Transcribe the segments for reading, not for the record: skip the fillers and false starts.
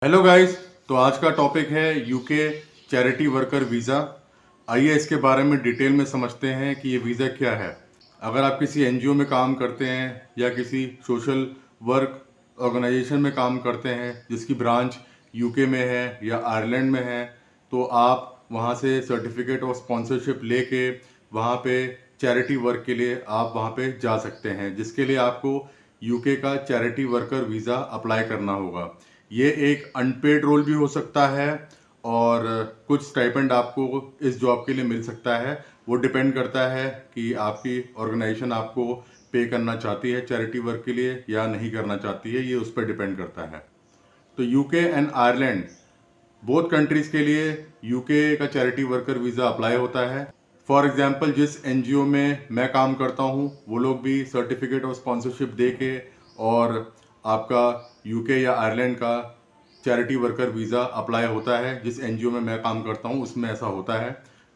Hello guys. तो आज का टॉपिक है यूके चैरिटी वर्कर वीज़ा। आइए इसके बारे में डिटेल में समझते हैं कि ये वीज़ा क्या है। अगर आप किसी एनजीओ में काम करते हैं या किसी सोशल वर्क ऑर्गेनाइजेशन में काम करते हैं जिसकी ब्रांच यूके में है या आयरलैंड में है, तो आप वहाँ से सर्टिफिकेट ऑफ स्पॉन्सरशिप लेके वहाँ पे चैरिटी वर्क के लिए आप वहाँ पे जा सकते हैं, जिसके लिए आपको यूके का चैरिटी वर्कर वीज़ा अप्लाई करना होगा। ये एक अनपेड रोल भी हो सकता है और कुछ स्टाइपेंड आपको इस जॉब के लिए मिल सकता है। वो डिपेंड करता है कि आपकी ऑर्गेनाइजेशन आपको पे करना चाहती है चैरिटी वर्क के लिए या नहीं करना चाहती है, ये उस पर डिपेंड करता है। तो UK and Ireland both countries के लिए यूके का चैरिटी वर्कर वीज़ा अप्लाई होता है। फॉर एग्जांपल, जिस एनजीओ में मैं काम करता हूँ वो लोग भी सर्टिफिकेट ऑफ स्पॉन्सरशिप दे के और आपका यूके या आयरलैंड का चैरिटी वर्कर वीज़ा अप्लाई होता है। जिस एनजीओ में मैं काम करता हूँ उसमें ऐसा होता है।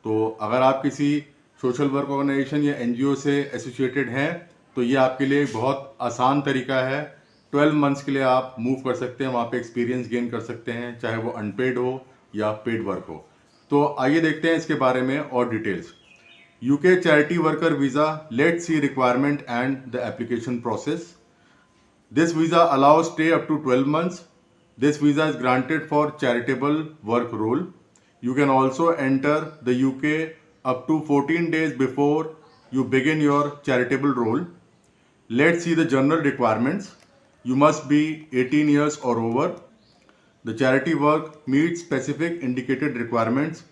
तो अगर आप किसी सोशल वर्क ऑर्गेनाइजेशन या एनजीओ से एसोसिएटेड हैं तो ये आपके लिए बहुत आसान तरीका है। 12 मंथ्स के लिए आप मूव कर सकते हैं, वहाँ पे एक्सपीरियंस गेन कर सकते हैं, चाहे वो अनपेड हो या पेड वर्क हो। तो आइए देखते हैं इसके बारे में और details. UK charity worker visa, let's see requirement and the application process. This visa allows stay up to 12 months. This visa is granted for charitable work role. You can also enter the UK up to 14 days before you begin your charitable role. Let's see the general requirements. You must be 18 years or over. The charity work meets specific indicated requirements.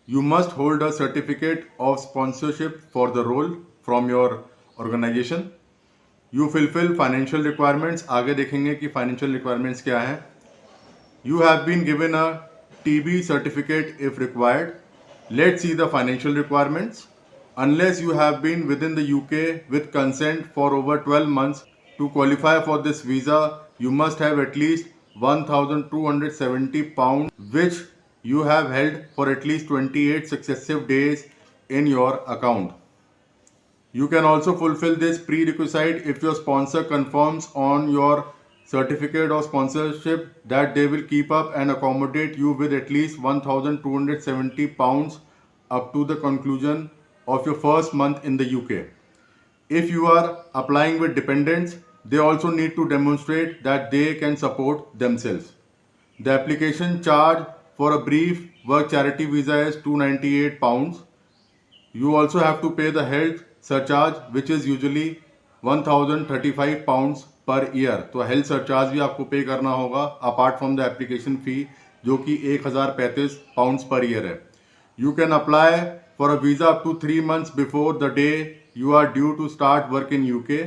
You must hold a certificate of sponsorship for the role from your organization. You fulfil financial requirements. आगे देखेंगे कि financial requirements क्या है। You have been given a TB certificate if required. Let's see the financial requirements. Unless you have been with in the UK with consent for over 12 months to qualify for this visa, you must have at least 1,270 pounds which you have held for at least 28 successive days in your account. You can also fulfill this prerequisite if your sponsor confirms on your certificate of sponsorship that they will keep up and accommodate you with at least 1,270 pounds up to the conclusion of your first month in the UK. If you are applying with dependents, they also need to demonstrate that they can support themselves. The application charge for a brief work charity visa is £298. You also have to pay the health surcharge which is usually 1,035 pounds per year. तो health surcharge भी आपको pay करना होगा apart from the application fee, जो कि 1,035 pounds per year है। You can apply for a visa up to 3 months before the day you are due to start work in UK.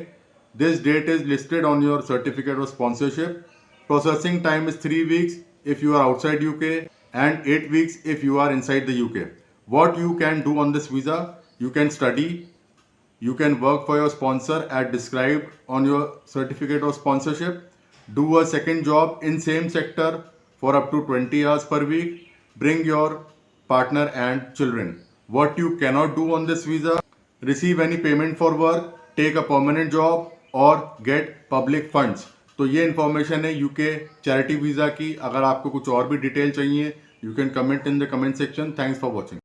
This date is listed on your certificate of sponsorship. Processing time is 3 weeks if you are outside UK and 8 weeks if you are inside the UK. What you can do on this visa? You can study, you can work for your sponsor as described on your certificate of sponsorship, do a second job in same sector for up to 20 hours per week, bring your partner and children. What you cannot do on this visa: receive any payment for work, take a permanent job और get public funds. तो ये information है UK charity visa की। अगर आपको कुछ और भी डिटेल चाहिए, you can comment in the comment section. Thanks for watching.